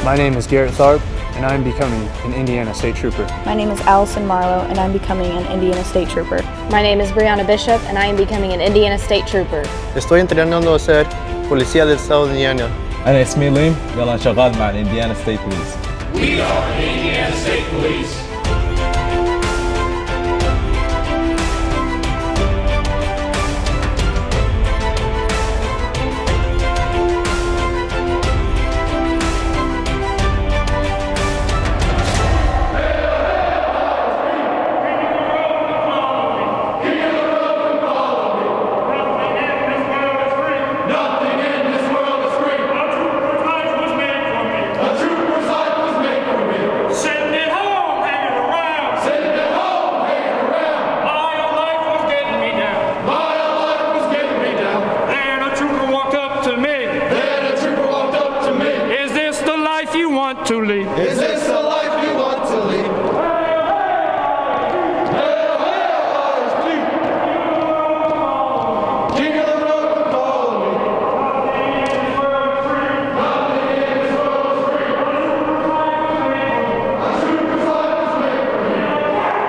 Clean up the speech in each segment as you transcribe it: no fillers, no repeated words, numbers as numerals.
My name is Garrett Tharp, and I am becoming an Indiana State Trooper. My name is Allison Marlowe, and I'm becoming an Indiana State Trooper. My name is Brianna Bishop, and I am becoming an Indiana State Trooper. Estoy entrenando a ser policía del estado de Indiana. أنا اسمي ليم، يلا شغال مع الإنديانا ستيت بوليس. We are Indiana State Police. To lead. Is this the life you want to lead? King of the road and follow me. Nothing in this world is free. A trooper's life is made for me.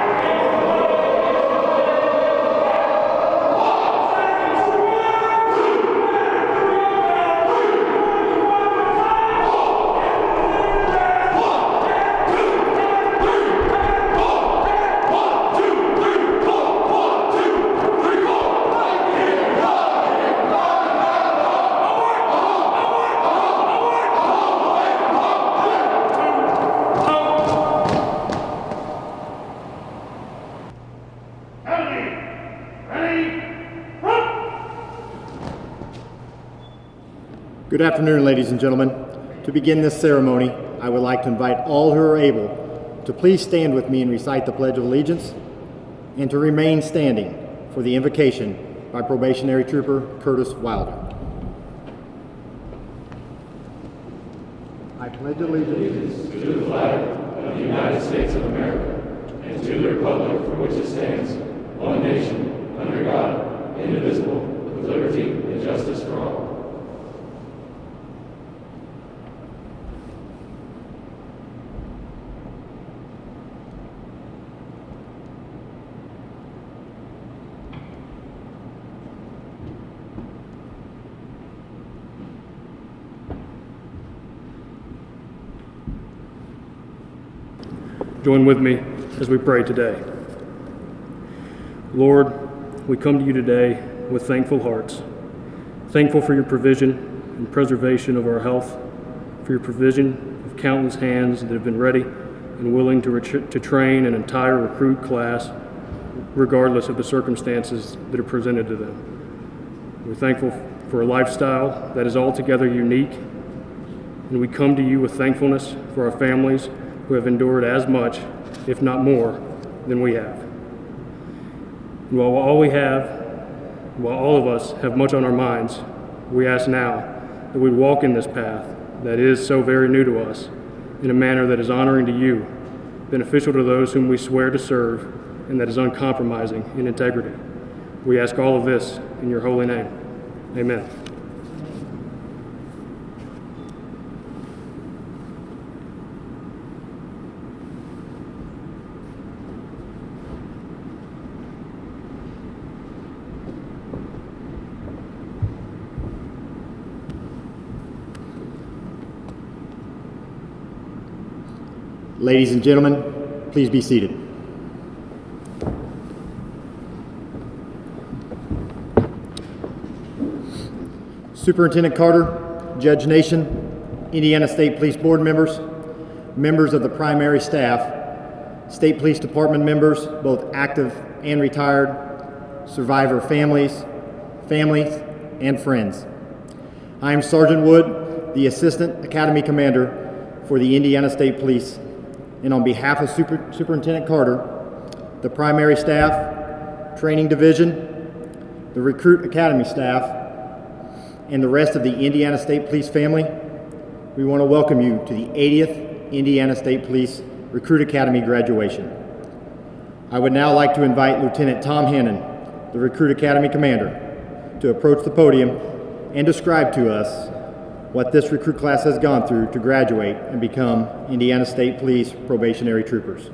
Good afternoon, ladies and gentlemen. To begin this ceremony, I would like to invite all who are able to please stand with me and recite the Pledge of Allegiance, and to remain standing for the invocation by Probationary Trooper Curtis Wilder. I pledge allegiance to the flag of the United States of America and to the republic for which it stands, one nation, under God, indivisible, with liberty and justice for all. Join with me as we pray today. Lord, we come to you today with thankful hearts, thankful for your provision and preservation of our health, for your provision of countless hands that have been ready and willing to train an entire recruit class, regardless of the circumstances that are presented to them. We're thankful for a lifestyle that is altogether unique, and we come to you with thankfulness for our families who have endured as much, if not more, than we have. And while all of us have much on our minds, we ask now that we walk in this path that is so very new to us in a manner that is honoring to you, beneficial to those whom we swear to serve, and that is uncompromising in integrity. We ask all of this in your holy name. Amen. Ladies and gentlemen, please be seated. Superintendent Carter, Judge Nation, Indiana State Police Board members, members of the primary staff, State Police Department members, both active and retired, survivor families, and friends. I am Sergeant Wood, the Assistant Academy Commander for the Indiana State Police, and on behalf of Superintendent Carter, the primary staff, training division, the recruit academy staff, and the rest of the Indiana State Police family, we want to welcome you to the 80th Indiana State Police Recruit Academy graduation. I would now like to invite Lieutenant Tom Hannon, the Recruit Academy Commander, to approach the podium and describe to us what this recruit class has gone through to graduate and become Indiana State Police probationary troopers.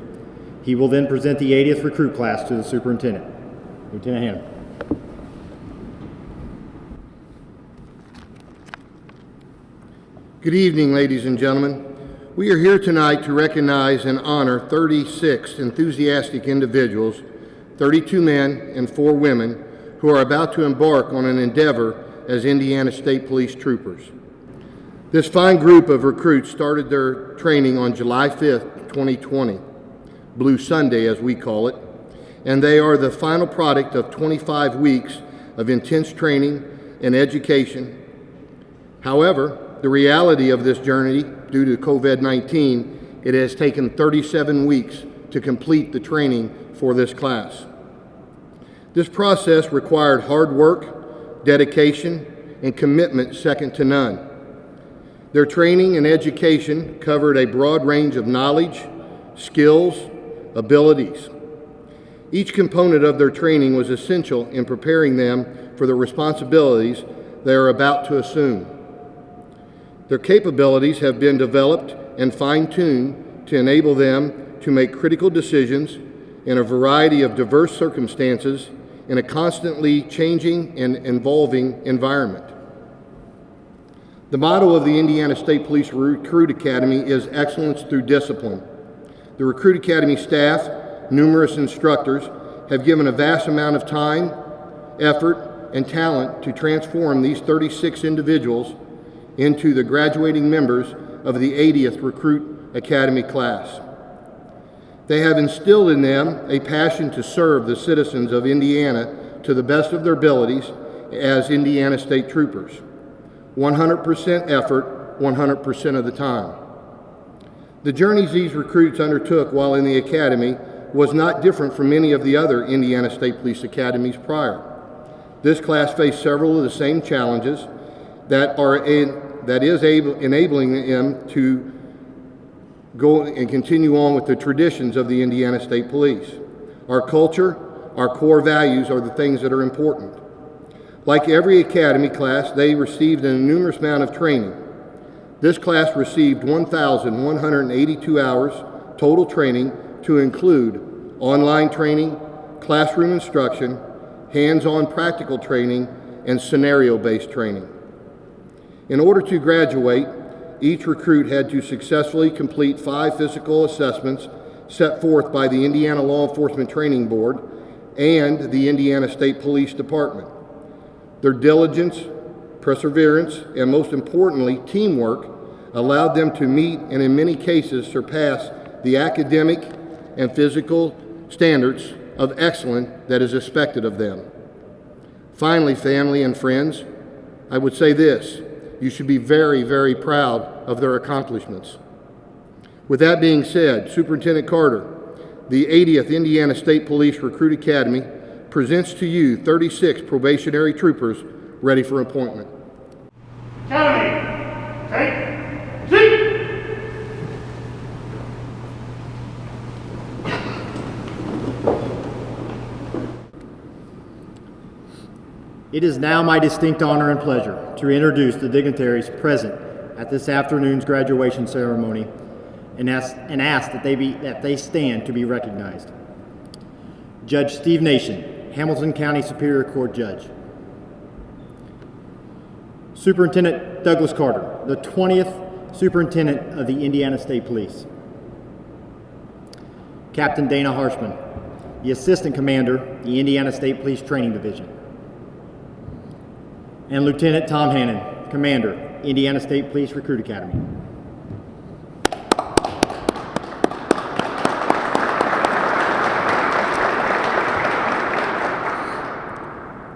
He will then present the 80th recruit class to the superintendent. Lieutenant Hannah. Good evening, ladies and gentlemen. We are here tonight to recognize and honor 36 enthusiastic individuals, 32 men and 4 women, who are about to embark on an endeavor as Indiana State Police troopers. This fine group of recruits started their training on July 5th, 2020, Blue Sunday as we call it, and they are the final product of 25 weeks of intense training and education. However, the reality of this journey, due to COVID-19, it has taken 37 weeks to complete the training for this class. This process required hard work, dedication, and commitment second to none. Their training and education covered a broad range of knowledge, skills, abilities. Each component of their training was essential in preparing them for the responsibilities they are about to assume. Their capabilities have been developed and fine-tuned to enable them to make critical decisions in a variety of diverse circumstances in a constantly changing and evolving environment. The motto of the Indiana State Police Recruit Academy is excellence through discipline. The Recruit Academy staff, numerous instructors, have given a vast amount of time, effort, and talent to transform these 36 individuals into the graduating members of the 80th Recruit Academy class. They have instilled in them a passion to serve the citizens of Indiana to the best of their abilities as Indiana State Troopers. 100% effort, 100% of the time. The journeys these recruits undertook while in the academy was not different from many of the other Indiana State Police academies prior. This class faced several of the same challenges that is enabling them to go and continue on with the traditions of the Indiana State Police. Our culture, our core values are the things that are important. Like every academy class, they received an enormous amount of training. This class received 1,182 hours total training to include online training, classroom instruction, hands-on practical training, and scenario-based training. In order to graduate, each recruit had to successfully complete 5 physical assessments set forth by the Indiana Law Enforcement Training Board and the Indiana State Police Department. Their diligence, perseverance, and most importantly, teamwork allowed them to meet and in many cases surpass the academic and physical standards of excellence that is expected of them. Finally, family and friends, I would say this: you should be very, very proud of their accomplishments. With that being said, Superintendent Carter, the 80th Indiana State Police Recruit Academy presents to you 36 probationary troopers ready for appointment. Academy, take seat. It is now my distinct honor and pleasure to introduce the dignitaries present at this afternoon's graduation ceremony and ask that they stand to be recognized. Judge Steve Nation, Hamilton County Superior Court Judge. Superintendent Douglas Carter, the 20th Superintendent of the Indiana State Police. Captain Dana Harshman, the Assistant Commander, the Indiana State Police Training Division. And Lieutenant Tom Hannon, Commander, Indiana State Police Recruit Academy.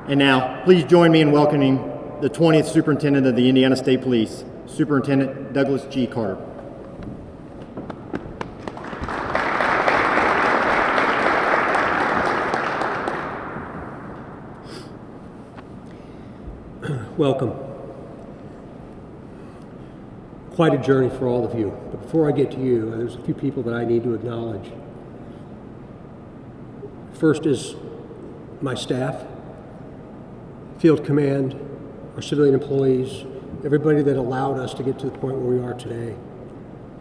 And now, please join me in welcoming the 20th Superintendent of the Indiana State Police, Superintendent Douglas G. Carter. Welcome. Quite a journey for all of you. But before I get to you, there's a few people that I need to acknowledge. First is my staff, Field Command, our civilian employees, everybody that allowed us to get to the point where we are today.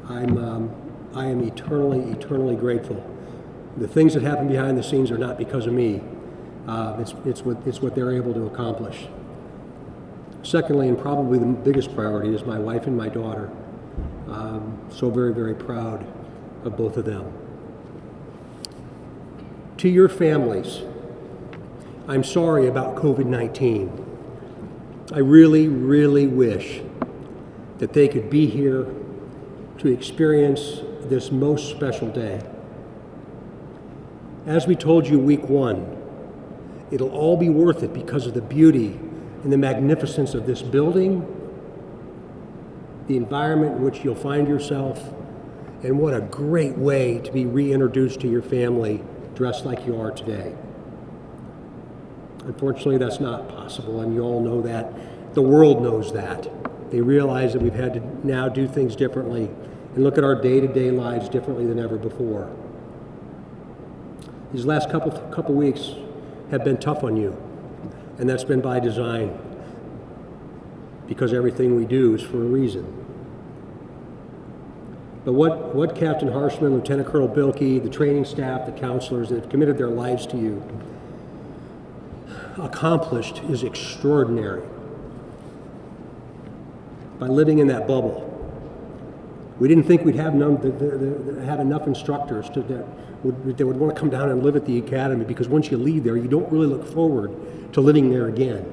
I am eternally, eternally grateful. The things that happen behind the scenes are not because of me. It's what they're able to accomplish. Secondly, and probably the biggest priority, is my wife and my daughter. So very, very proud of both of them. To your families, I'm sorry about COVID-19. I really, really wish that they could be here to experience this most special day. As we told you week one, it'll all be worth it because of the beauty and the magnificence of this building, the environment in which you'll find yourself, and what a great way to be reintroduced to your family dressed like you are today. Unfortunately, that's not possible, and you all know that. The world knows that. They realize that we've had to now do things differently and look at our day-to-day lives differently than ever before. These last couple weeks have been tough on you, and that's been by design, because everything we do is for a reason. But what Captain Harshman, Lieutenant Colonel Bilkey, the training staff, the counselors that have committed their lives to you accomplished is extraordinary. By living in that bubble, we didn't think we'd have enough instructors that would want to come down and live at the academy, because once you leave there, you don't really look forward to living there again.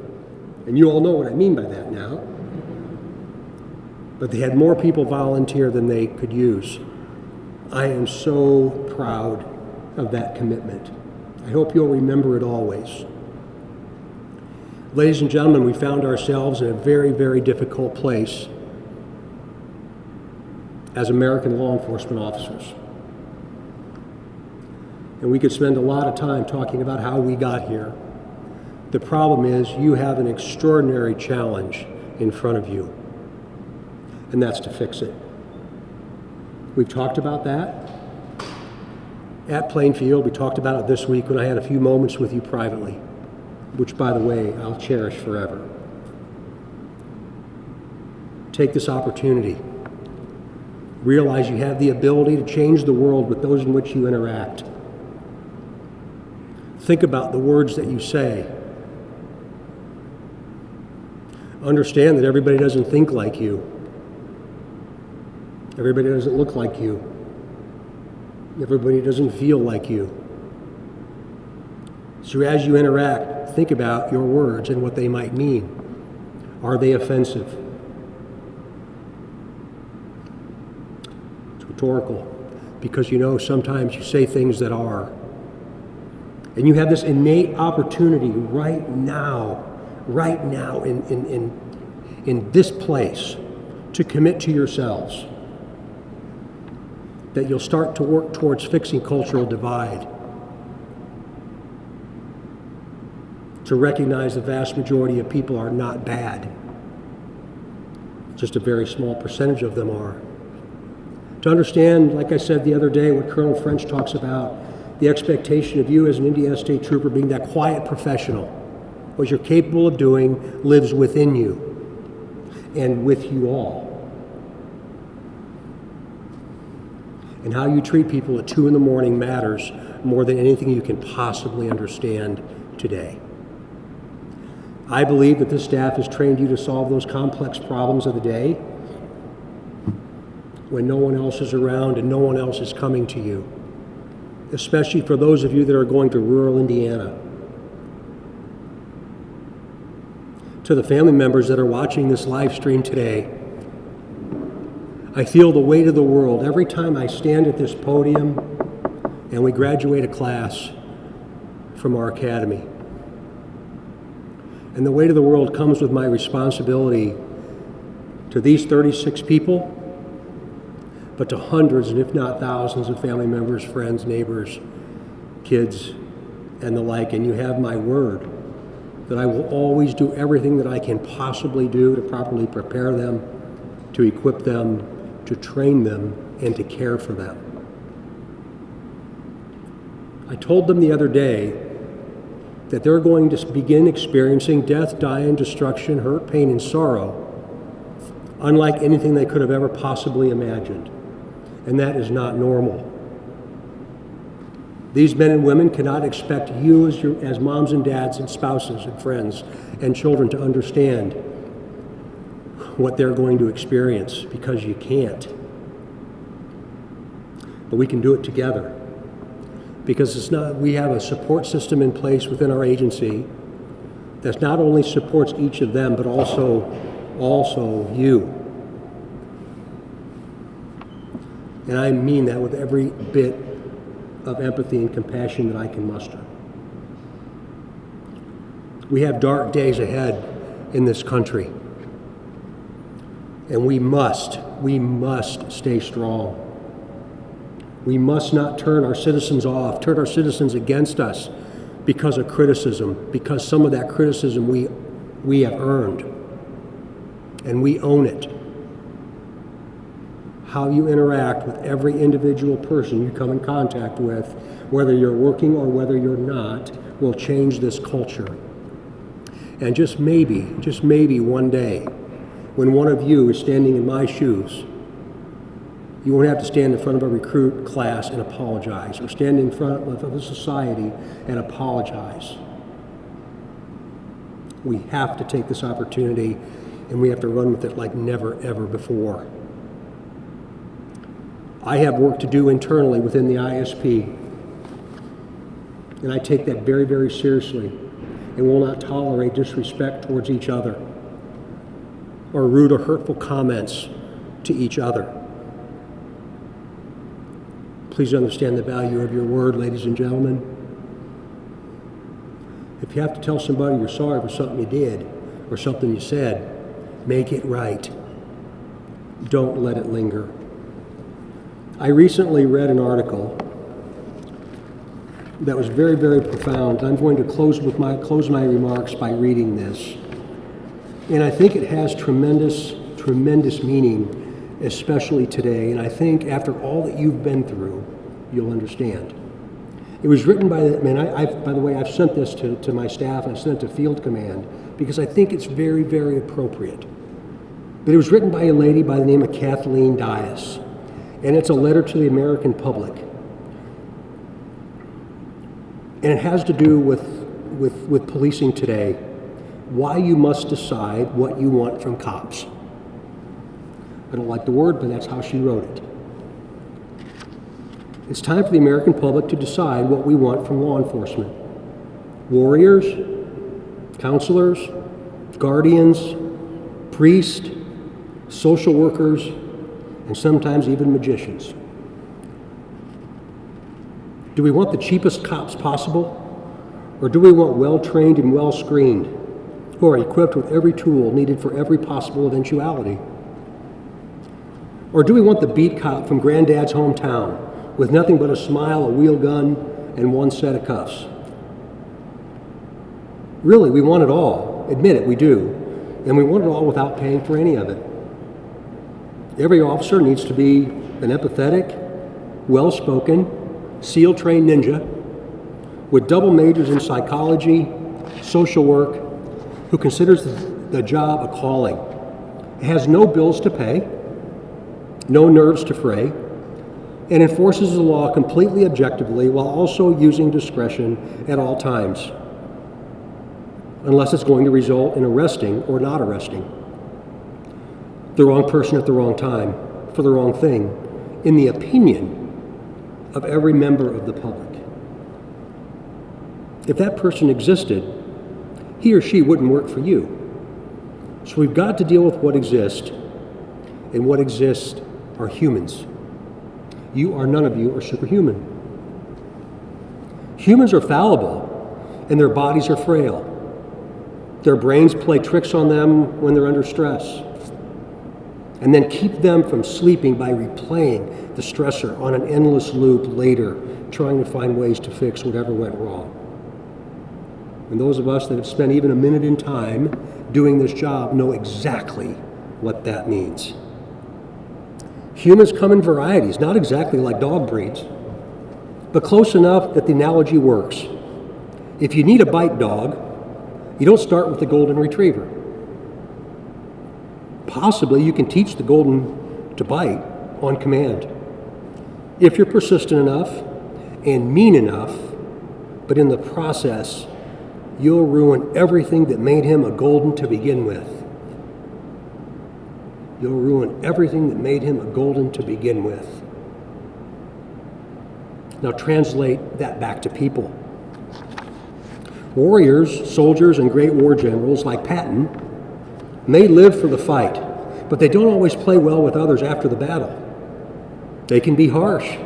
And you all know what I mean by that now. But they had more people volunteer than they could use. I am so proud of that commitment. I hope you'll remember it always. Ladies and gentlemen, we found ourselves in a very, very difficult place as American law enforcement officers. And we could spend a lot of time talking about how we got here. The problem is you have an extraordinary challenge in front of you, and that's to fix it. We've talked about that at Plainfield. We talked about it this week when I had a few moments with you privately, which, by the way, I'll cherish forever. Take this opportunity. Realize you have the ability to change the world with those in which you interact. Think about the words that you say. Understand that everybody doesn't think like you. Everybody doesn't look like you. Everybody doesn't feel like you. So as you interact, think about your words and what they might mean. Are they offensive? It's rhetorical, because you know sometimes you say things that are. And you have this innate opportunity right now in this place to commit to yourselves that you'll start to work towards fixing cultural divide, to recognize the vast majority of people are not bad. Just a very small percentage of them are. To understand, like I said the other day, what Colonel French talks about, the expectation of you as an Indiana State Trooper being that quiet professional. What you're capable of doing lives within you and with you all. And how you treat people at 2 a.m. matters more than anything you can possibly understand today. I believe that this staff has trained you to solve those complex problems of the day when no one else is around and no one else is coming to you, especially for those of you that are going to rural Indiana. To the family members that are watching this live stream today, I feel the weight of the world every time I stand at this podium and we graduate a class from our academy. And the weight of the world comes with my responsibility to these 36 people, but to hundreds and if not thousands of family members, friends, neighbors, kids, and the like. And you have my word that I will always do everything that I can possibly do to properly prepare them, to equip them, to train them, and to care for them. I told them the other day that they're going to begin experiencing death, dying, destruction, hurt, pain, and sorrow unlike anything they could have ever possibly imagined. And that is not normal. These men and women cannot expect you as moms and dads and spouses and friends and children to understand what they're going to experience, because you can't. But we can do it together, because we have a support system in place within our agency that not only supports each of them, but also you. And I mean that with every bit of empathy and compassion that I can muster. We have dark days ahead in this country, and we must stay strong. We must not turn our citizens off, turn our citizens against us because of criticism, because some of that criticism we have earned, and we own it. How you interact with every individual person you come in contact with, whether you're working or whether you're not, will change this culture. And just maybe one day, when one of you is standing in my shoes, you won't have to stand in front of a recruit class and apologize, or stand in front of a society and apologize. We have to take this opportunity, and we have to run with it like never, ever before. I have work to do internally within the ISP, and I take that very, very seriously, and will not tolerate disrespect towards each other or rude or hurtful comments to each other. Please understand the value of your word, ladies and gentlemen. If you have to tell somebody you're sorry for something you did or something you said, make it right. Don't let it linger. I recently read an article that was very, very profound. I'm going to close my remarks by reading this. And I think it has tremendous, tremendous meaning, especially today. And I think after all that you've been through, you'll understand. It was written by the man. By the way, I've sent this to my staff, and I sent it to Field Command because I think it's very, very appropriate. But it was written by a lady by the name of Kathleen Dias, and it's a letter to the American public. And it has to do with policing today, why you must decide what you want from cops. I don't like the word, but that's how she wrote it. It's time for the American public to decide what we want from law enforcement. Warriors, counselors, guardians, priests, social workers, and sometimes even magicians. Do we want the cheapest cops possible? Or do we want well-trained and well-screened, who are equipped with every tool needed for every possible eventuality? Or do we want the beat cop from granddad's hometown with nothing but a smile, a wheel gun, and one set of cuffs? Really, we want it all. Admit it, we do. And we want it all without paying for any of it. Every officer needs to be an empathetic, well-spoken, SEAL-trained ninja with double majors in psychology, social work, who considers the job a calling, has no bills to pay, no nerves to fray, and enforces the law completely objectively while also using discretion at all times, unless it's going to result in arresting or not arresting the wrong person at the wrong time for the wrong thing, in the opinion of every member of the public. If that person existed, he or she wouldn't work for you. So we've got to deal with what exists, and what exists are humans. None of you are superhuman. Humans are fallible, and their bodies are frail. Their brains play tricks on them when they're under stress, and then keep them from sleeping by replaying the stressor on an endless loop later, trying to find ways to fix whatever went wrong. And those of us that have spent even a minute in time doing this job know exactly what that means. Humans come in varieties, not exactly like dog breeds, but close enough that the analogy works. If you need a bite dog, you don't start with the golden retriever. Possibly you can teach the golden to bite on command. If you're persistent enough and mean enough, but in the process, you'll ruin everything that made him a golden to begin with. You'll ruin everything that made him a golden to begin with. Now translate that back to people. Warriors, soldiers, and great war generals like Patton may live for the fight, but they don't always play well with others after the battle. They can be harsh.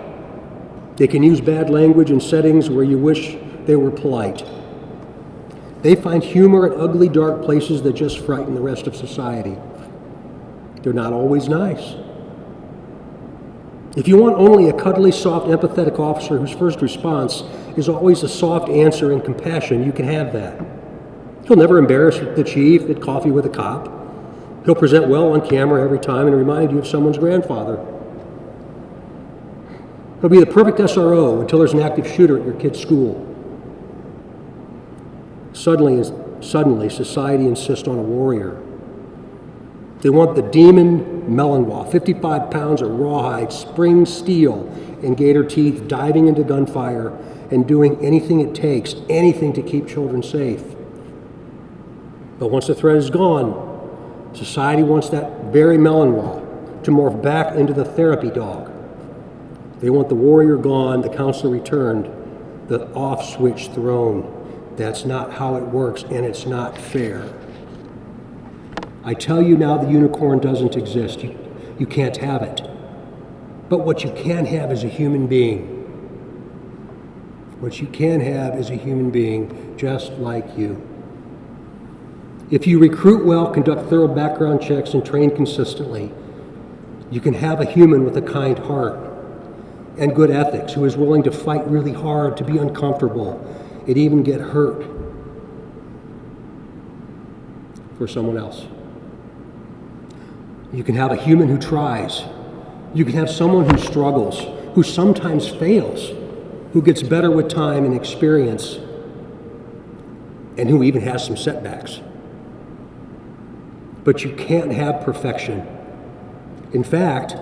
They can use bad language in settings where you wish they were polite. They find humor in ugly, dark places that just frighten the rest of society. They're not always nice. If you want only a cuddly, soft, empathetic officer whose first response is always a soft answer and compassion, you can have that. He'll never embarrass the chief at coffee with a cop. He'll present well on camera every time and remind you of someone's grandfather. He'll be the perfect SRO until there's an active shooter at your kid's school. Suddenly, society insists on a warrior. They want the demon Melonwa, 55 pounds of rawhide, spring steel, and gator teeth, diving into gunfire and doing anything it takes, anything to keep children safe. But once the threat is gone, society wants that very Melonwa to morph back into the therapy dog. They want the warrior gone, the counselor returned, the off-switch thrown. That's not how it works, and it's not fair. I tell you now, the unicorn doesn't exist. You can't have it. But what you can have is a human being. What you can have is a human being just like you. If you recruit well, conduct thorough background checks, and train consistently, you can have a human with a kind heart and good ethics who is willing to fight really hard, to be uncomfortable, and even get hurt for someone else. You can have a human who tries. You can have someone who struggles, who sometimes fails, who gets better with time and experience, and who even has some setbacks. But you can't have perfection. In fact,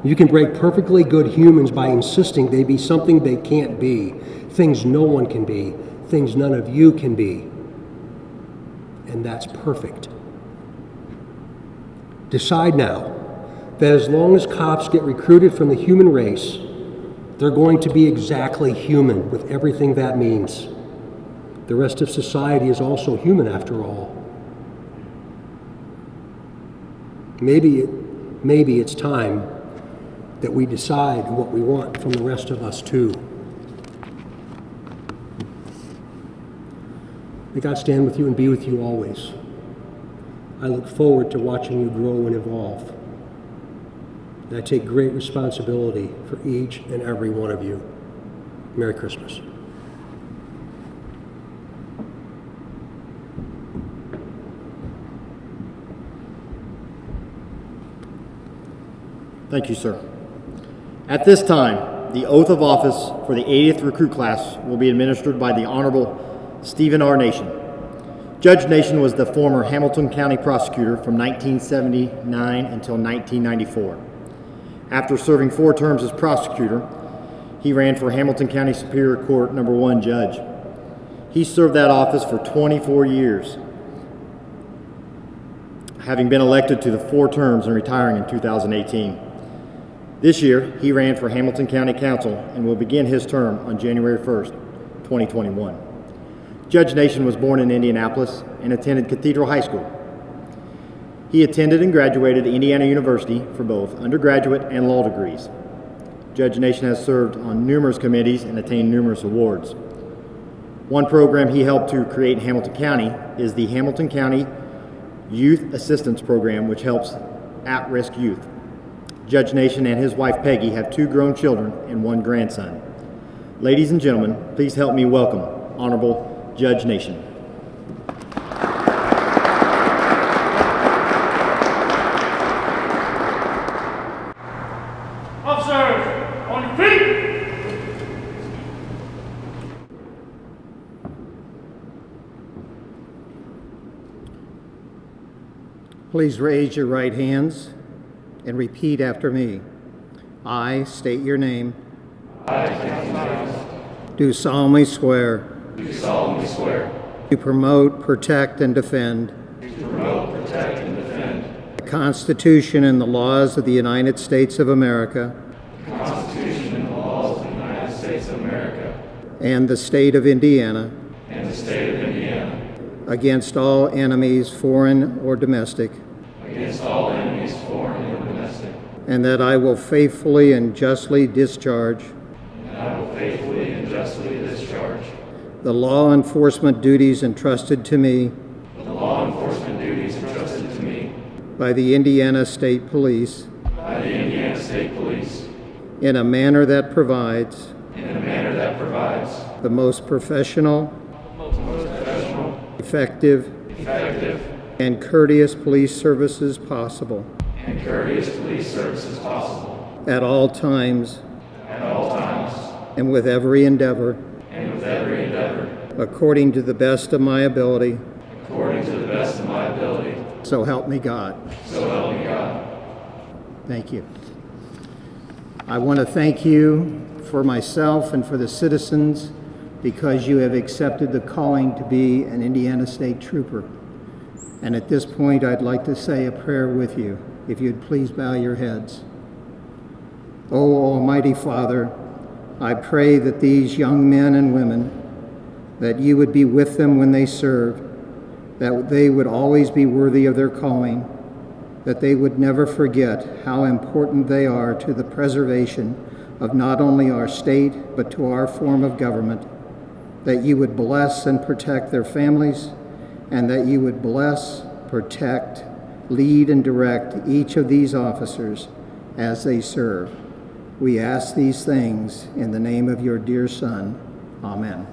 you can break perfectly good humans by insisting they be something they can't be, things no one can be, things none of you can be. And that's perfect. Decide now that as long as cops get recruited from the human race, they're going to be exactly human with everything that means. The rest of society is also human after all. Maybe it's time that we decide what we want from the rest of us too. May God stand with you and be with you always. I look forward to watching you grow and evolve. And I take great responsibility for each and every one of you. Merry Christmas. Thank you, sir. At this time, the oath of office for the 80th recruit class will be administered by the Honorable Stephen R. Nation. Judge Nation was the former Hamilton County prosecutor from 1979 until 1994. After serving 4 terms as prosecutor, he ran for Hamilton County Superior Court No. 1 judge. He served that office for 24 years, having been elected to the 4 terms and retiring in 2018. This year, he ran for Hamilton County Council and will begin his term on January 1st, 2021. Judge Nation was born in Indianapolis and attended Cathedral High School. He attended and graduated Indiana University for both undergraduate and law degrees. Judge Nation has served on numerous committees and attained numerous awards. One program he helped to create in Hamilton County is the Hamilton County Youth Assistance Program, which helps at-risk youth. Judge Nation and his wife Peggy have 2 grown children and 1 grandson. Ladies and gentlemen, please help me welcome Honorable Judge Nation. Officers, on your feet! Please raise your right hands and repeat after me. I state your name. I, Captain Davis, Do solemnly swear do solemnly swear to promote, protect, and defend to promote, protect, and defend the Constitution and the laws of the United States of America the Constitution and the laws of the United States of America and the state of Indiana and the state of Indiana against all enemies, foreign or domestic, against all enemies, foreign and domestic, and that I will faithfully and justly discharge and I will faithfully and justly discharge the law enforcement duties entrusted to me the law enforcement duties entrusted to me by the Indiana State Police by the Indiana State Police in a manner that provides the most professional, effective, and courteous police services possible at all times and with every endeavor according to the best of my ability. So help me God. Thank you. I want to thank you for myself and for the citizens because you have accepted the calling to be an Indiana State Trooper. And at this point, I'd like to say a prayer with you, if you'd please bow your heads. O Almighty Father, I pray that these young men and women, that you would be with them when they serve, that they would always be worthy of their calling, that they would never forget how important they are to the preservation of not only our state, but to our form of government, that you would bless and protect their families, and that you would bless, protect, lead, and direct each of these officers as they serve. We ask these things in the name of your dear Son. Amen.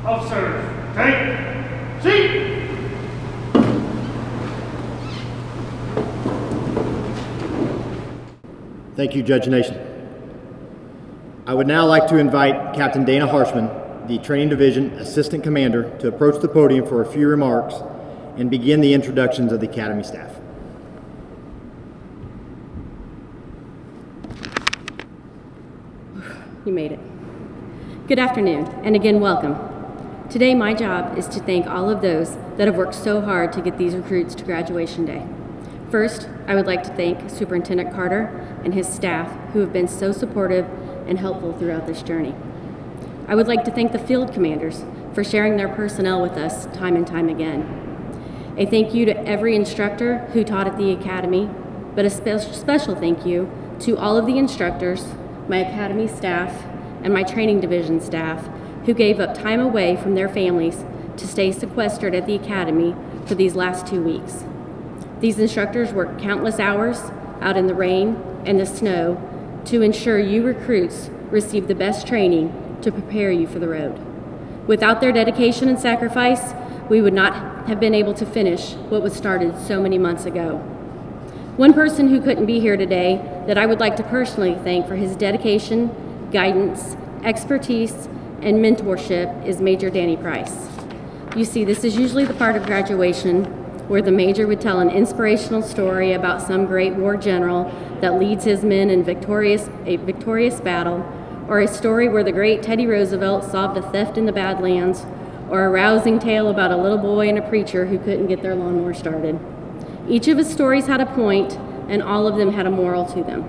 Officers, take seat. Thank you, Judge Nation. I would now like to invite Captain Dana Harshman, the Training Division Assistant Commander, to approach the podium for a few remarks and begin the introductions of the Academy staff. You made it. Good afternoon, and again, welcome. Today, my job is to thank all of those that have worked so hard to get these recruits to graduation day. First, I would like to thank Superintendent Carter and his staff who have been so supportive and helpful throughout this journey. I would like to thank the field commanders for sharing their personnel with us time and time again. A thank you to every instructor who taught at the Academy, but a special thank you to all of the instructors, my Academy staff, and my Training Division staff who gave up time away from their families to stay sequestered at the Academy for these last 2 weeks. These instructors worked countless hours out in the rain and the snow to ensure you recruits receive the best training to prepare you for the road. Without their dedication and sacrifice, we would not have been able to finish what was started so many months ago. One person who couldn't be here today that I would like to personally thank for his dedication, guidance, expertise, and mentorship is Major Danny Price. You see, this is usually the part of graduation where the major would tell an inspirational story about some great war general that leads his men in a victorious battle, or a story where the great Teddy Roosevelt solved a theft in the Badlands, or a rousing tale about a little boy and a preacher who couldn't get their lawnmower started. Each of his stories had a point, and all of them had a moral to them.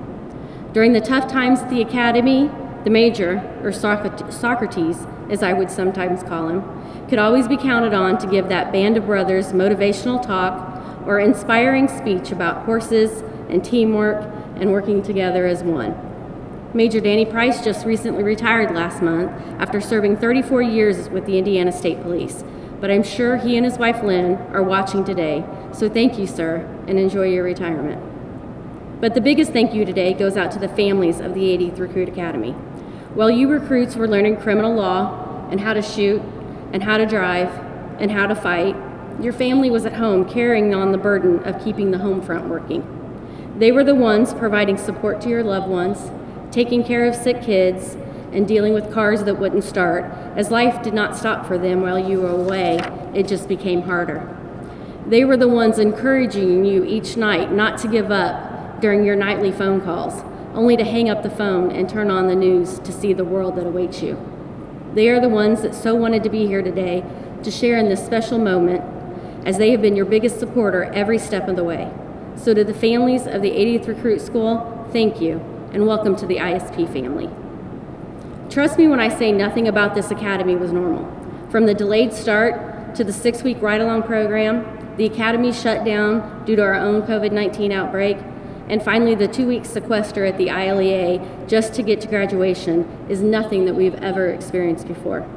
During the tough times at the Academy, the major, or Socrates, as I would sometimes call him, could always be counted on to give that band of brothers motivational talk or inspiring speech about horses and teamwork and working together as one. Major Danny Price just recently retired last month after serving 34 years with the Indiana State Police, but I'm sure he and his wife Lynn are watching today, so thank you, sir, and enjoy your retirement. But the biggest thank you today goes out to the families of the 80th Recruit Academy. While you recruits were learning criminal law and how to shoot and how to drive and how to fight, your family was at home carrying on the burden of keeping the home front working. They were the ones providing support to your loved ones, taking care of sick kids, and dealing with cars that wouldn't start, as life did not stop for them while you were away it just became harder. They were the ones encouraging you each night not to give up during your nightly phone calls, only to hang up the phone and turn on the news to see the world that awaits you. They are the ones that so wanted to be here today to share in this special moment, as they have been your biggest supporter every step of the way. So to the families of the 80th Recruit School, thank you, and welcome to the ISP family. Trust me when I say nothing about this academy was normal. From the delayed start to the 6-week ride-along program, the academy shut down due to our own COVID-19 outbreak, and finally the 2-week sequester at the ILEA just to get to graduation is nothing that we've ever experienced before.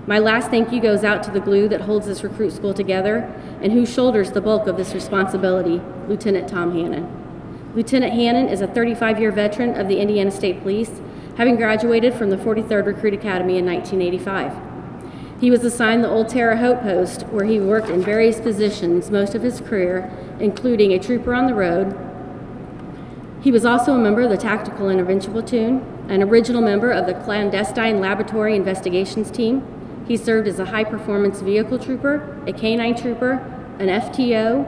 My last thank you goes out to the glue that holds this recruit school together and who shoulders the bulk of this responsibility, Lieutenant Tom Hannon. Lieutenant Hannon is a 35-year veteran of the Indiana State Police, having graduated from the 43rd Recruit Academy in 1985. He was assigned the Old Terre Haute post, where he worked in various positions most of his career, including a trooper on the road. He was also a member of the Tactical Intervention Platoon, an original member of the Clandestine Laboratory Investigations Team. He served as a high-performance vehicle trooper, a canine trooper, an FTO,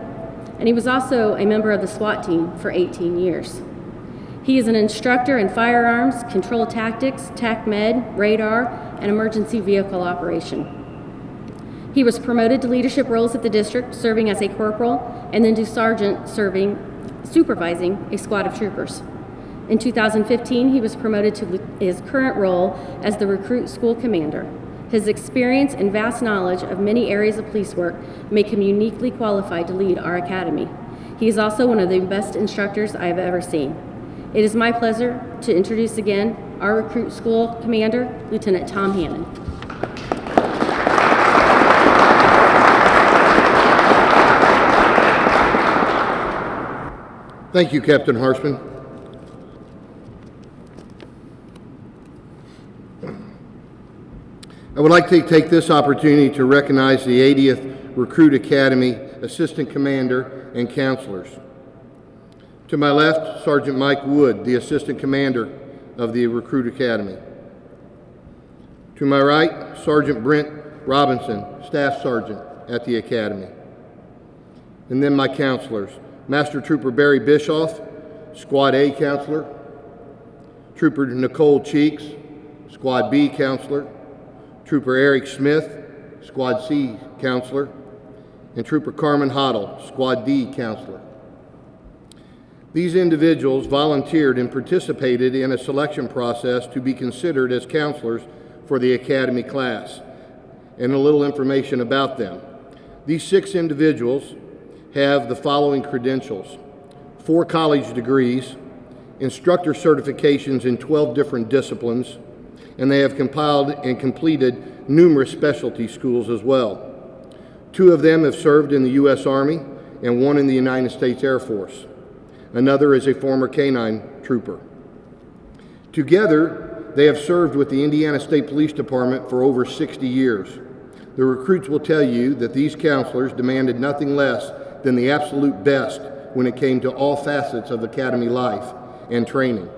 and he was also a member of the SWAT team for 18 years. He is an instructor in firearms, control tactics, TAC med, radar, and emergency vehicle operation. He was promoted to leadership roles at the district, serving as a corporal, and then to sergeant, supervising a squad of troopers. In 2015, he was promoted to his current role as the recruit school commander. His experience and vast knowledge of many areas of police work make him uniquely qualified to lead our academy. He is also one of the best instructors I have ever seen. It is my pleasure to introduce again our recruit school commander, Lieutenant Tom Hannon. Thank you, Captain Harshman. I would like to take this opportunity to recognize the 80th Recruit Academy Assistant Commander and counselors. To my left, Sergeant Mike Wood, the Assistant Commander of the Recruit Academy. To my right, Sergeant Brent Robinson, Staff Sergeant at the Academy. And then my counselors, Master Trooper Barry Bischoff, Squad A Counselor, Trooper Nicole Cheeks, Squad B Counselor, Trooper Eric Smith, Squad C Counselor, and Trooper Carmen Hoddle, Squad D Counselor. These individuals volunteered and participated in a selection process to be considered as counselors for the Academy class, and a little information about them. These 6 individuals have the following credentials: 4 college degrees, instructor certifications in 12 different disciplines, and they have compiled and completed numerous specialty schools as well. 2 of them have served in the U.S. Army and 1 in the United States Air Force. Another is a former canine trooper. Together, they have served with the Indiana State Police Department for over 60 years. The recruits will tell you that these counselors demanded nothing less than the absolute best when it came to all facets of academy life and training.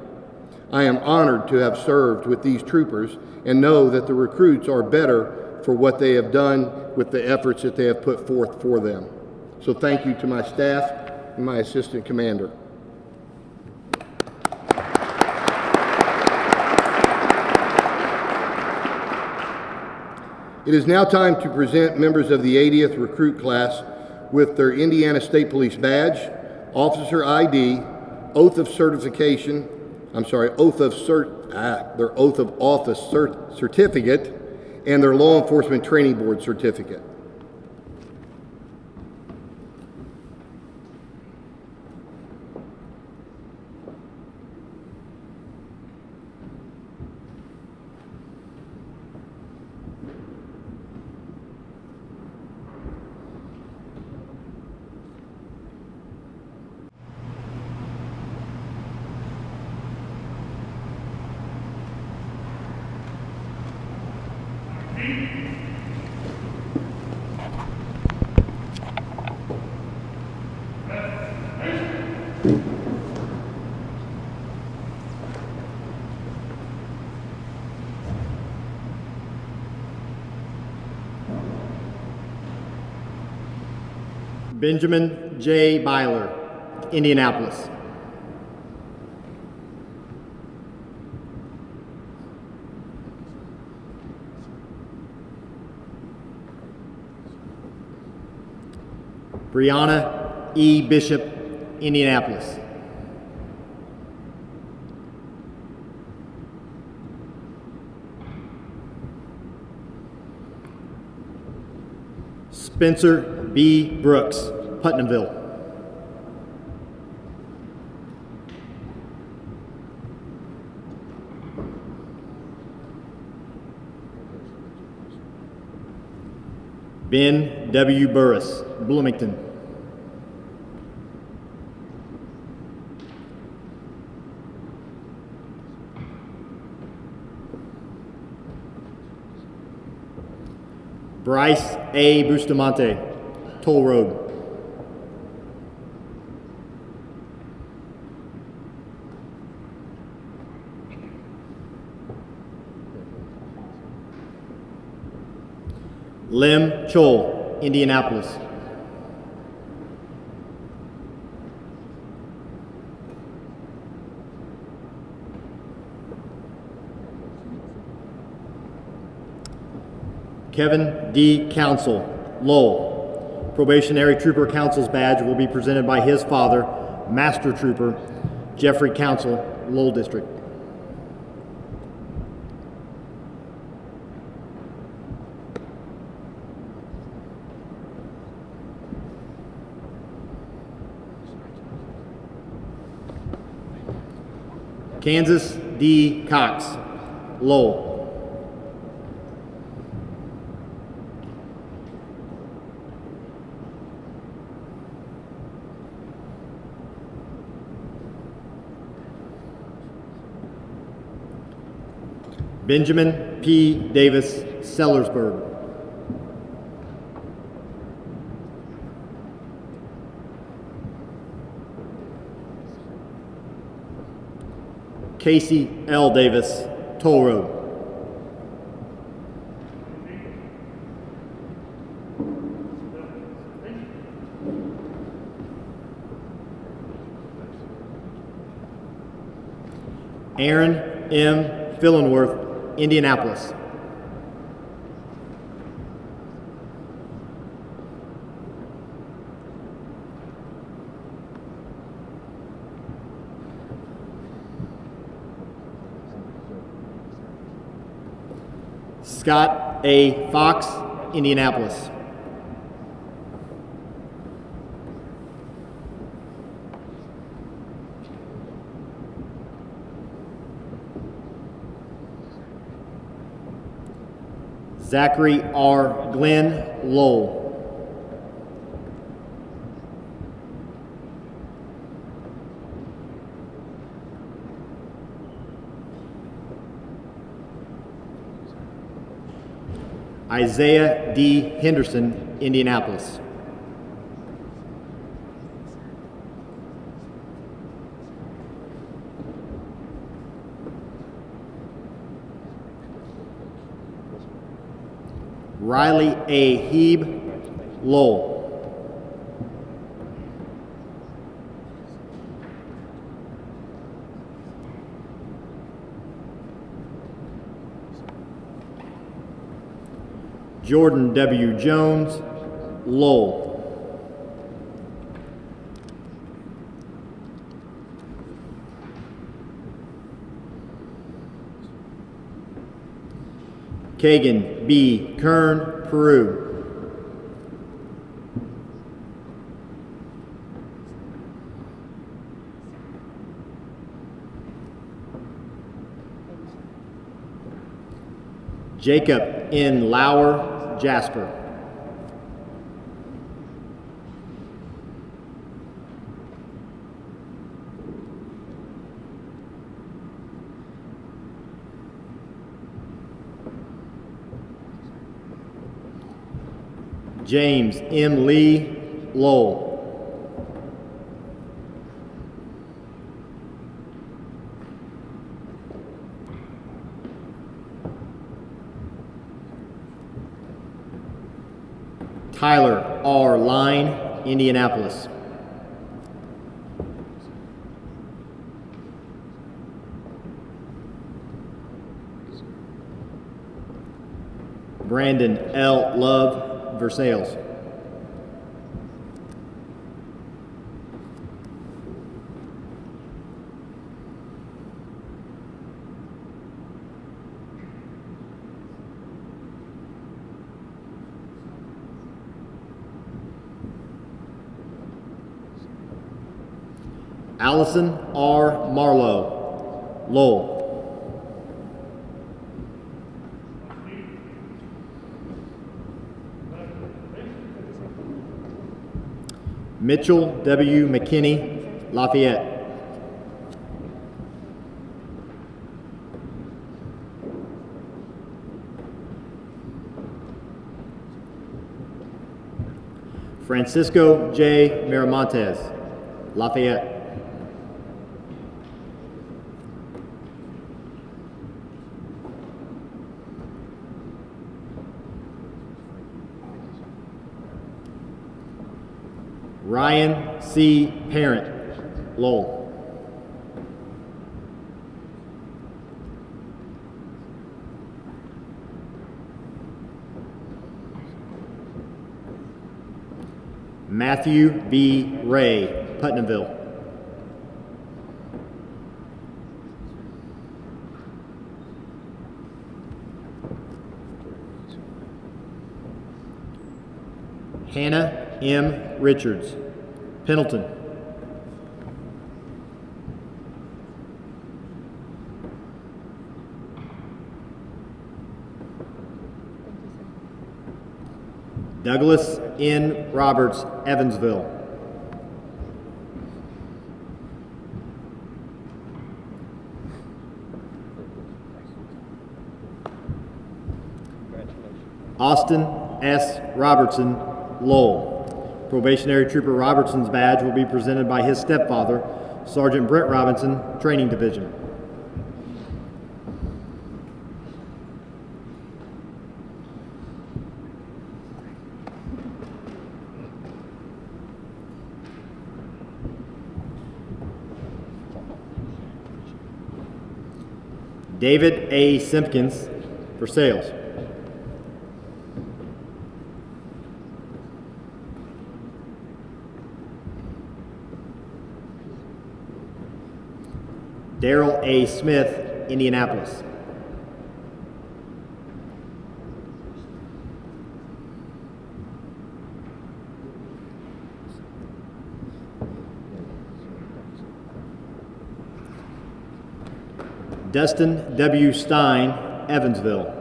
I am honored to have served with these troopers and know that the recruits are better for what they have done with the efforts that they have put forth for them. So thank you to my staff and my assistant commander. It is now time to present members of the 80th recruit class with their Indiana State Police badge, officer ID, oath of certification, their oath of office certificate, and their law enforcement training board certificate. Benjamin J. Byler, Indianapolis. Brianna E. Bishop, Indianapolis. Spencer B. Brooks, Putnamville. Ben W. Burris, Bloomington. Bryce A. Bustamante, Toll Road. Lim Chol, Indianapolis. Kevin D. Council, Lowell. Probationary Trooper Council's badge will be presented by his father, Master Trooper Jeffrey Council, Lowell District. Kansas D. Cox, Lowell. Benjamin P. Davis, Sellersburg. Casey L. Davis, Toll Road. Aaron M. Fillenworth, Indianapolis. Scott A. Fox, Indianapolis. Zachary R. Glenn, Lowell. Isaiah D. Henderson, Indianapolis. Riley A. Heeb, Lowell. Jordan W. Jones, Lowell. Kagan B. Kern, Peru. Jacob N. Lauer, Jasper. James M. Lee, Lowell. Tyler R. Line, Indianapolis. Brandon L. Love, Versailles. Allison R. Marlowe, Lowell. Mitchell W. McKinney, Lafayette. Francisco J. Miramontes, Lafayette. Ryan C. Parent, Lowell. Matthew B. Ray, Putnamville. Hannah M. Richards, Pendleton. Douglas N. Roberts, Evansville. Austin S. Robertson, Lowell. Probationary Trooper Robertson's badge will be presented by his stepfather, Sergeant Brett Robinson, Training Division. David A. Simpkins, Versailles. Daryl A. Smith, Indianapolis. Dustin W. Stein, Evansville.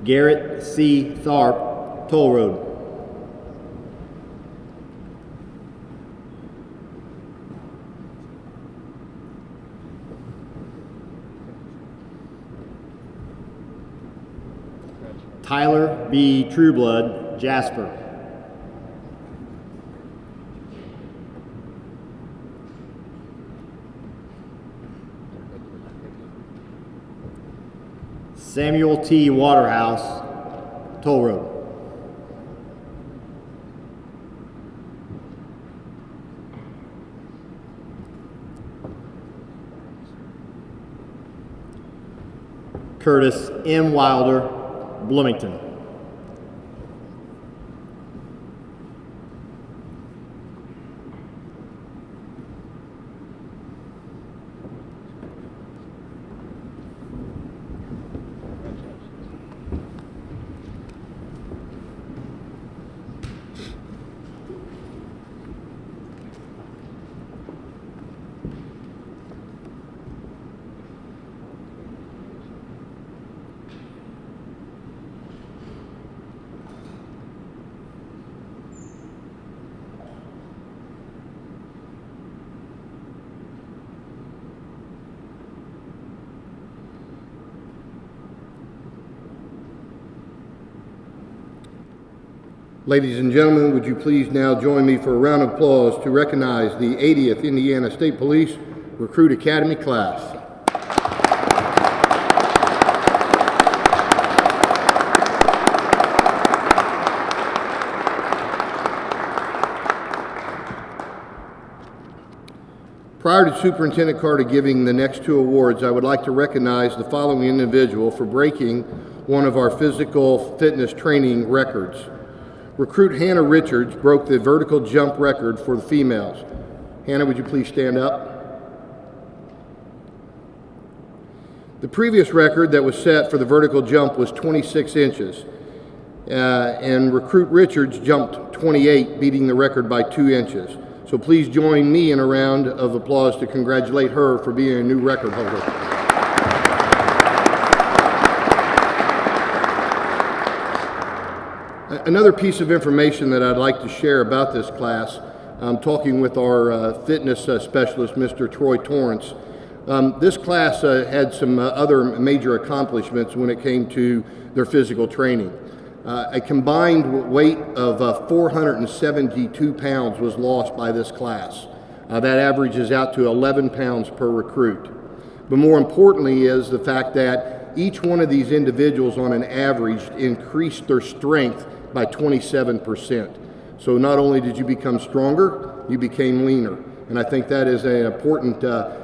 Garrett C. Tharp, Toll Road. Tyler B. Trueblood, Jasper. Samuel T. Waterhouse, Toll Road. Curtis M. Wilder, Bloomington. Ladies and gentlemen, would you please now join me for a round of applause to recognize the 80th Indiana State Police Recruit Academy class. Prior to Superintendent Carter giving the next two awards, I would like to recognize the following individual for breaking one of our physical fitness training records. Recruit Hannah Richards broke the vertical jump record for the females. Hannah, would you please stand up? The previous record that was set for the vertical jump was 26 inches, and Recruit Richards jumped 28, beating the record by 2 inches. So please join me in a round of applause to congratulate her for being a new record holder. Another piece of information that I'd like to share about this class, I'm talking with our fitness specialist, Mr. Troy Torrance. This class had some other major accomplishments when it came to their physical training. A combined weight of 472 pounds was lost by this class. That averages out to 11 pounds per recruit. But more importantly is the fact that each one of these individuals on an average increased their strength by 27%. So not only did you become stronger, you became leaner. And I think that is an important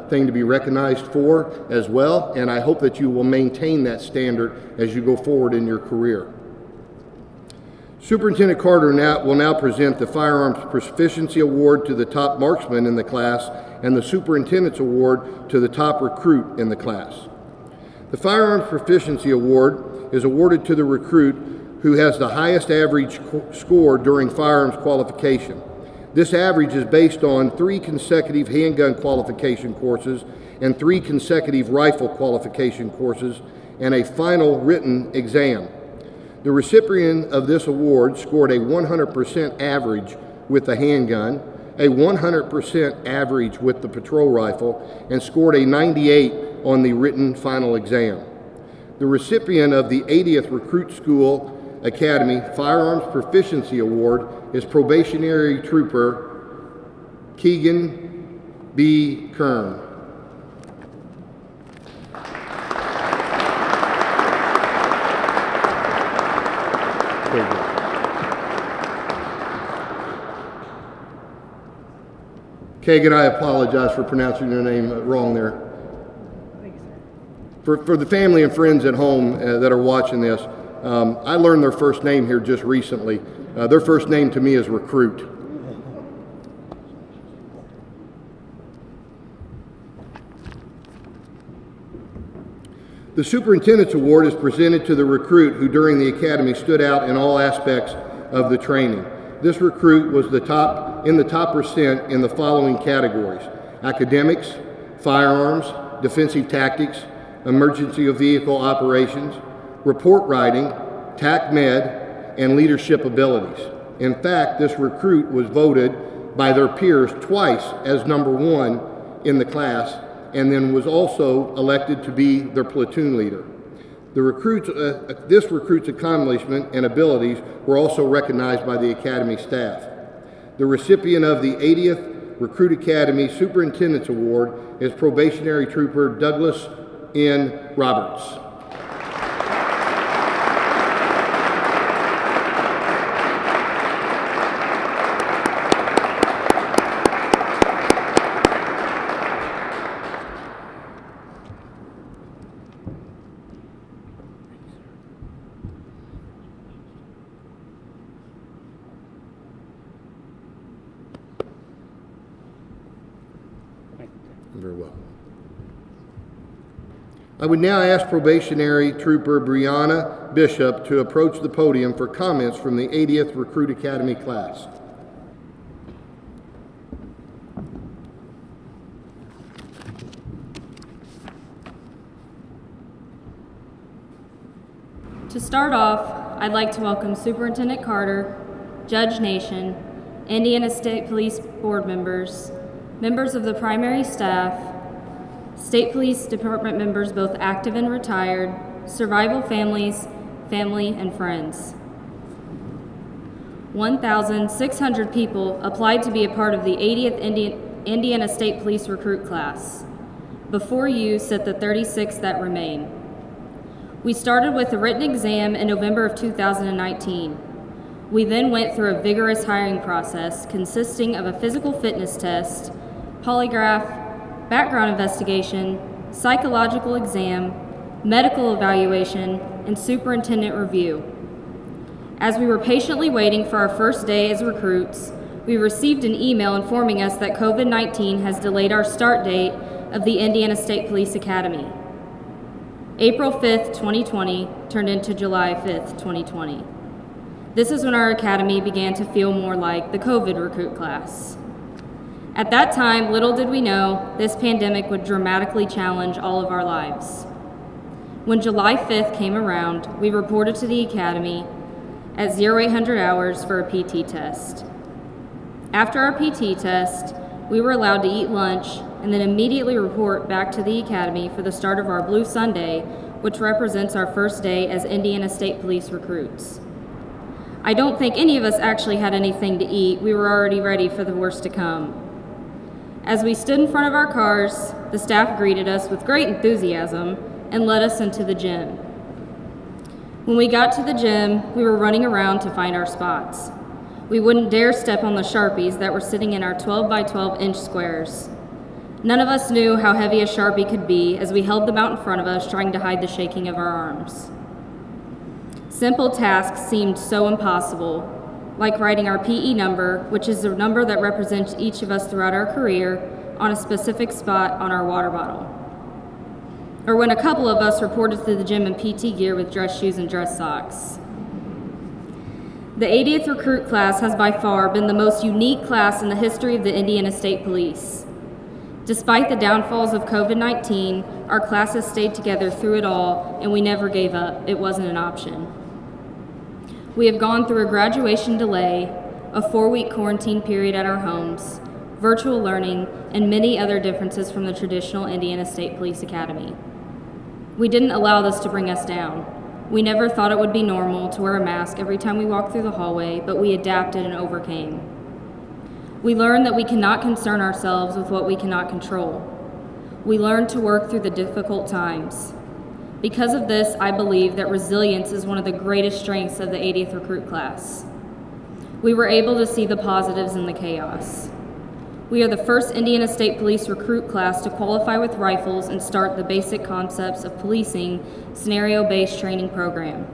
thing to be recognized for as well. And I hope that you will maintain that standard as you go forward in your career. Superintendent Carter will now present the Firearms Proficiency Award to the top marksman in the class and the Superintendent's Award to the top recruit in the class. The Firearms Proficiency Award is awarded to the recruit who has the highest average score during firearms qualification. This average is based on 3 consecutive handgun qualification courses and 3 consecutive rifle qualification courses and a final written exam. The recipient of this award scored a 100% average with the handgun, a 100% average with the patrol rifle, and scored a 98 on the written final exam. The recipient of the 80th Recruit School Academy Firearms Proficiency Award is Probationary Trooper Keegan B. Kern. Kagan, I apologize for pronouncing your name wrong there. For the family and friends at home that are watching this, I learned their first name here just recently. Their first name to me is Recruit. The Superintendent's Award is presented to the recruit who during the Academy stood out in all aspects of the training. This recruit was in the top percent in the following categories: academics, firearms, defensive tactics, emergency vehicle operations, report writing, TAC Med, and leadership abilities. In fact, this recruit was voted by their peers twice as #1 in the class, and then was also elected to be their platoon leader. This recruit's accomplishment and abilities were also recognized by the Academy staff. The recipient of the 80th Recruit Academy Superintendent's Award is Probationary Trooper Douglas N. Roberts. Very well. I would now ask Probationary Trooper Brianna Bishop to approach the podium for comments from the 80th Recruit Academy class. To start off, I'd like to welcome Superintendent Carter, Judge Nation, Indiana State Police Board members, members of the primary staff, State Police Department members both active and retired, survival families, family, and friends. 1,600 people applied to be a part of the 80th Indiana State Police recruit class. Before you sit the 36 that remain. We started with a written exam in November of 2019. We then went through a vigorous hiring process consisting of a physical fitness test, polygraph, background investigation, psychological exam, medical evaluation, and superintendent review. As we were patiently waiting for our first day as recruits, we received an email informing us that COVID-19 has delayed our start date of the Indiana State Police Academy. April 5th, 2020 turned into July 5th, 2020. This is when our academy began to feel more like the COVID recruit class. At that time, little did we know this pandemic would dramatically challenge all of our lives. When July 5th came around, we reported to the academy at 0800 hours for a PT test. After our PT test, we were allowed to eat lunch and then immediately report back to the academy for the start of our Blue Sunday, which represents our first day as Indiana State Police recruits. I don't think any of us actually had anything to eat. We were already ready for the worst to come. As we stood in front of our cars, the staff greeted us with great enthusiasm and led us into the gym. When we got to the gym, we were running around to find our spots. We wouldn't dare step on the Sharpies that were sitting in our 12 by 12 inch squares. None of us knew how heavy a Sharpie could be as we held them out in front of us, trying to hide the shaking of our arms. Simple tasks seemed so impossible, like writing our PE number, which is the number that represents each of us throughout our career, on a specific spot on our water bottle. Or when a couple of us reported to the gym in PT gear with dress shoes and dress socks. The 80th recruit class has by far been the most unique class in the history of the Indiana State Police. Despite the downfalls of COVID-19, our class has stayed together through it all, and we never gave up. It wasn't an option. We have gone through a graduation delay, a 4-week quarantine period at our homes, virtual learning, and many other differences from the traditional Indiana State Police Academy. We didn't allow this to bring us down. We never thought it would be normal to wear a mask every time we walked through the hallway, but we adapted and overcame. We learned that we cannot concern ourselves with what we cannot control. We learned to work through the difficult times. Because of this, I believe that resilience is one of the greatest strengths of the 80th recruit class. We were able to see the positives in the chaos. We are the first Indiana State Police recruit class to qualify with rifles and start the basic concepts of policing scenario-based training program.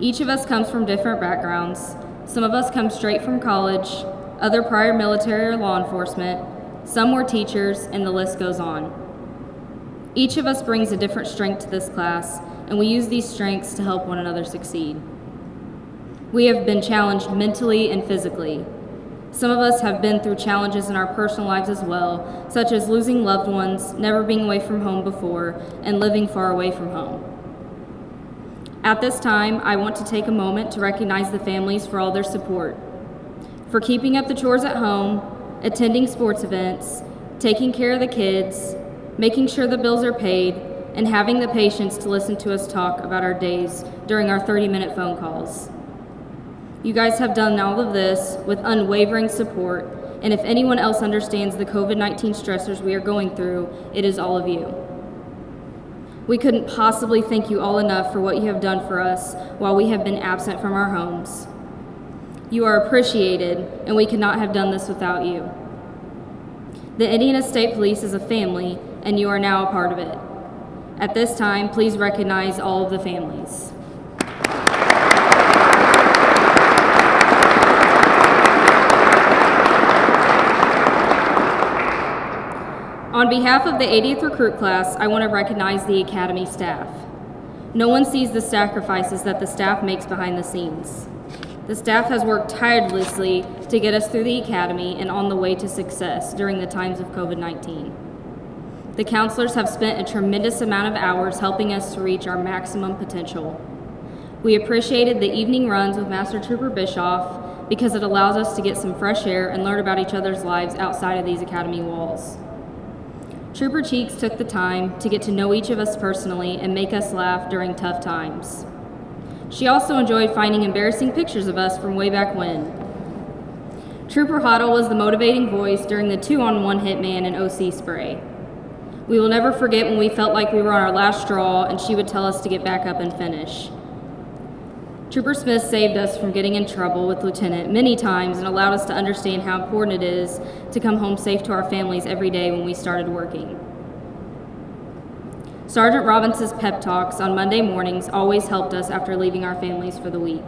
Each of us comes from different backgrounds. Some of us come straight from college, other prior military or law enforcement, some were teachers, and the list goes on. Each of us brings a different strength to this class, and we use these strengths to help one another succeed. We have been challenged mentally and physically. Some of us have been through challenges in our personal lives as well, such as losing loved ones, never being away from home before, and living far away from home. At this time, I want to take a moment to recognize the families for all their support, for keeping up the chores at home, attending sports events, taking care of the kids, making sure the bills are paid, and having the patience to listen to us talk about our days during our 30-minute phone calls. You guys have done all of this with unwavering support, and if anyone else understands the COVID-19 stressors we are going through, it is all of you. We couldn't possibly thank you all enough for what you have done for us while we have been absent from our homes. You are appreciated, and we could not have done this without you. The Indiana State Police is a family, and you are now a part of it. At this time, please recognize all of the families. On behalf of the 80th recruit class, I want to recognize the Academy staff. No one sees the sacrifices that the staff makes behind the scenes. The staff has worked tirelessly to get us through the Academy and on the way to success during the times of COVID-19. The counselors have spent a tremendous amount of hours helping us to reach our maximum potential. We appreciated the evening runs with Master Trooper Bischoff because it allows us to get some fresh air and learn about each other's lives outside of these Academy walls. Trooper Cheeks took the time to get to know each of us personally and make us laugh during tough times. She also enjoyed finding embarrassing pictures of us from way back when. Trooper Hoddle was the motivating voice during the 2-on-1 hitman and OC spray. We will never forget when we felt like we were on our last straw and she would tell us to get back up and finish. Trooper Smith saved us from getting in trouble with Lieutenant many times and allowed us to understand how important it is to come home safe to our families every day when we started working. Sergeant Robbins's pep talks on Monday mornings always helped us after leaving our families for the week.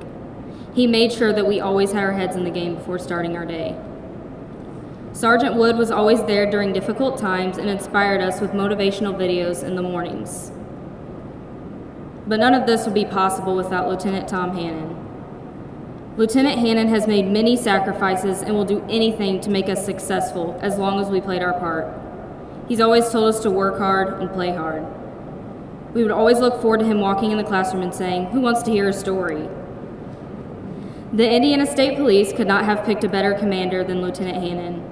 He made sure that we always had our heads in the game before starting our day. Sergeant Wood was always there during difficult times and inspired us with motivational videos in the mornings. But none of this would be possible without Lieutenant Tom Hannon. Lieutenant Hannon has made many sacrifices and will do anything to make us successful as long as we played our part. He's always told us to work hard and play hard. We would always look forward to him walking in the classroom and saying, "Who wants to hear a story?" The Indiana State Police could not have picked a better commander than Lieutenant Hannon.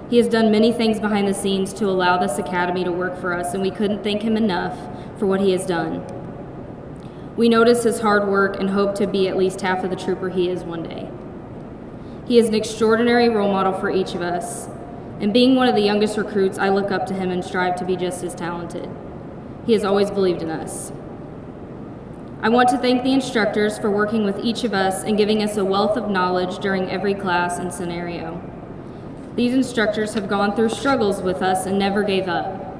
He has done many things behind the scenes to allow this academy to work for us, and we couldn't thank him enough for what he has done. We notice his hard work and hope to be at least half of the trooper he is one day. He is an extraordinary role model for each of us, and being one of the youngest recruits, I look up to him and strive to be just as talented. He has always believed in us. I want to thank the instructors for working with each of us and giving us a wealth of knowledge during every class and scenario. These instructors have gone through struggles with us and never gave up.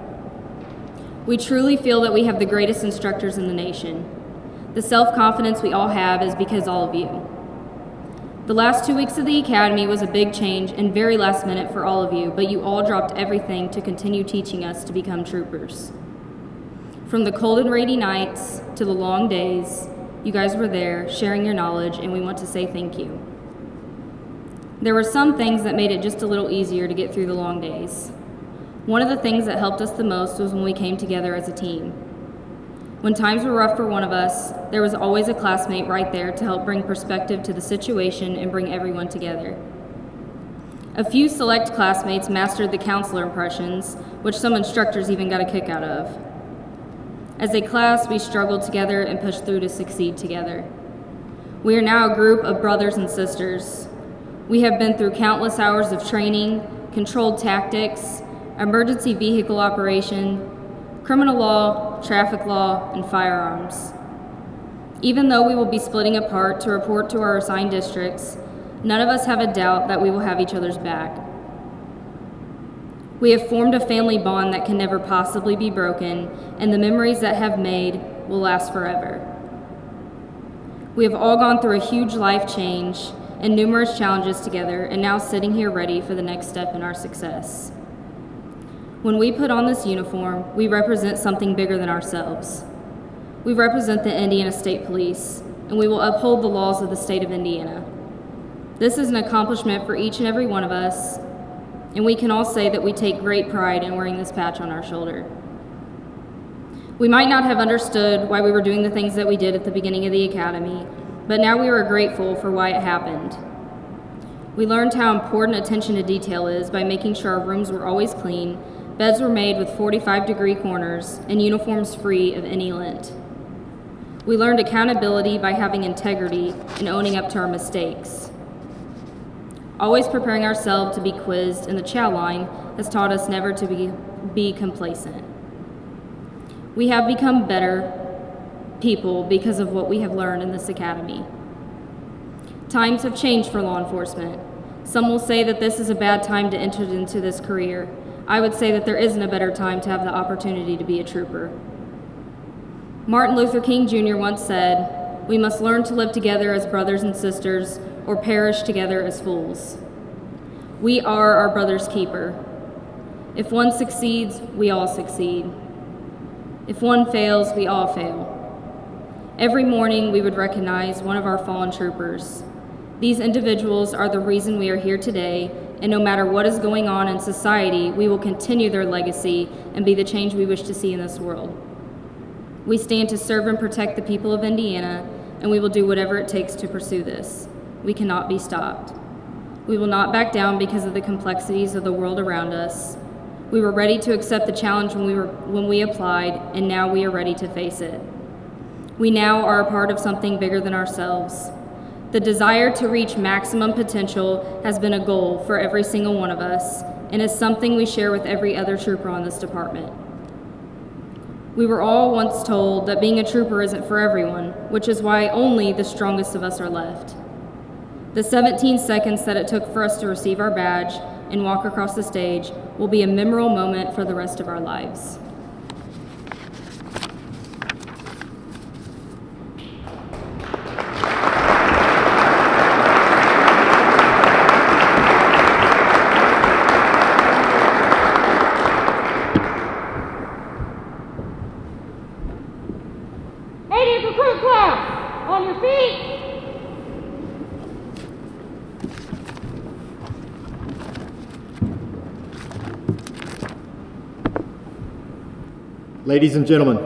We truly feel that we have the greatest instructors in the nation. The self-confidence we all have is because all of you. The last 2 weeks of the academy was a big change and very last minute for all of you, but you all dropped everything to continue teaching us to become troopers. From the cold and rainy nights to the long days, you guys were there sharing your knowledge, and we want to say thank you. There were some things that made it just a little easier to get through the long days. One of the things that helped us the most was when we came together as a team. When times were rough for one of us, there was always a classmate right there to help bring perspective to the situation and bring everyone together. A few select classmates mastered the counselor impressions, which some instructors even got a kick out of. As a class, we struggled together and pushed through to succeed together. We are now a group of brothers and sisters. We have been through countless hours of training, controlled tactics, emergency vehicle operation, criminal law, traffic law, and firearms. Even though we will be splitting apart to report to our assigned districts, none of us have a doubt that we will have each other's back. We have formed a family bond that can never possibly be broken, and the memories that have made will last forever. We have all gone through a huge life change and numerous challenges together, and now sitting here ready for the next step in our success. When we put on this uniform, we represent something bigger than ourselves. We represent the Indiana State Police, and we will uphold the laws of the state of Indiana. This is an accomplishment for each and every one of us, and we can all say that we take great pride in wearing this patch on our shoulder. We might not have understood why we were doing the things that we did at the beginning of the academy, but now we are grateful for why it happened. We learned how important attention to detail is by making sure our rooms were always clean, beds were made with 45-degree corners, and uniforms free of any lint. We learned accountability by having integrity and owning up to our mistakes. Always preparing ourselves to be quizzed in the chow line has taught us never to be complacent. We have become better people because of what we have learned in this academy. Times have changed for law enforcement. Some will say that this is a bad time to enter into this career. I would say that there isn't a better time to have the opportunity to be a trooper. Martin Luther King Jr. once said, "We must learn to live together as brothers and sisters or perish together as fools." We are our brother's keeper. If one succeeds, we all succeed. If one fails, we all fail. Every morning, we would recognize one of our fallen troopers. These individuals are the reason we are here today, and no matter what is going on in society, we will continue their legacy and be the change we wish to see in this world. We stand to serve and protect the people of Indiana, and we will do whatever it takes to pursue this. We cannot be stopped. We will not back down because of the complexities of the world around us. We were ready to accept the challenge when we applied, and now we are ready to face it. We now are a part of something bigger than ourselves. The desire to reach maximum potential has been a goal for every single one of us and is something we share with every other trooper on this department. We were all once told that being a trooper isn't for everyone, which is why only the strongest of us are left. The 17 seconds that it took for us to receive our badge and walk across the stage will be a memorable moment for the rest of our lives. Recruit class, on your feet. Ladies and gentlemen,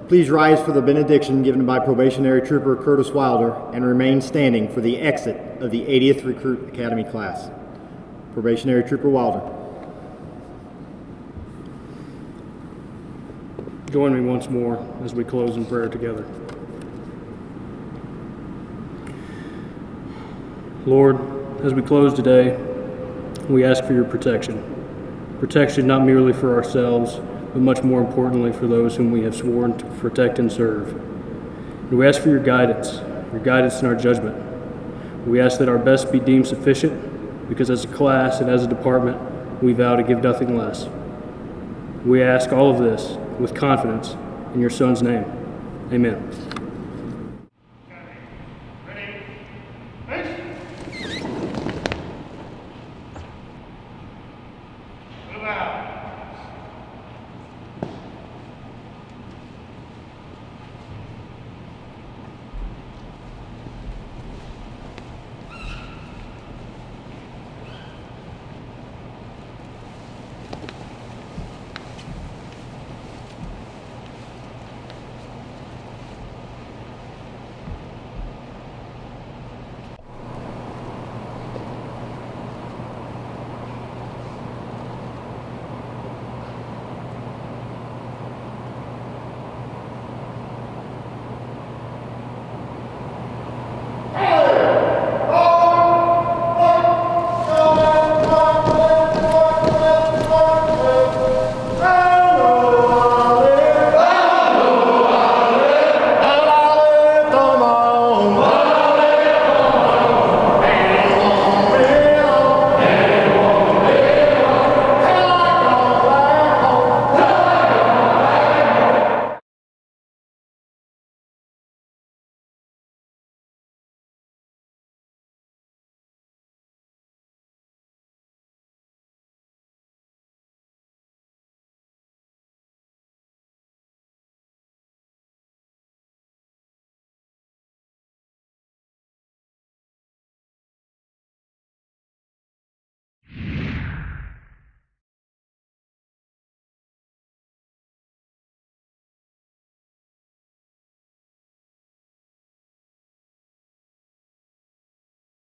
please rise for the benediction given by Probationary Trooper Curtis Wilder and remain standing for the exit of the 80th Recruit Academy class. Probationary Trooper Wilder. Join me once more as we close in prayer together. Lord, as we close today, we ask for your protection. Protection not merely for ourselves, but much more importantly for those whom we have sworn to protect and serve. And we ask for your guidance in our judgment. We ask that our best be deemed sufficient, because as a class and as a department, we vow to give nothing less. We ask all of this with confidence in your Son's name. Amen.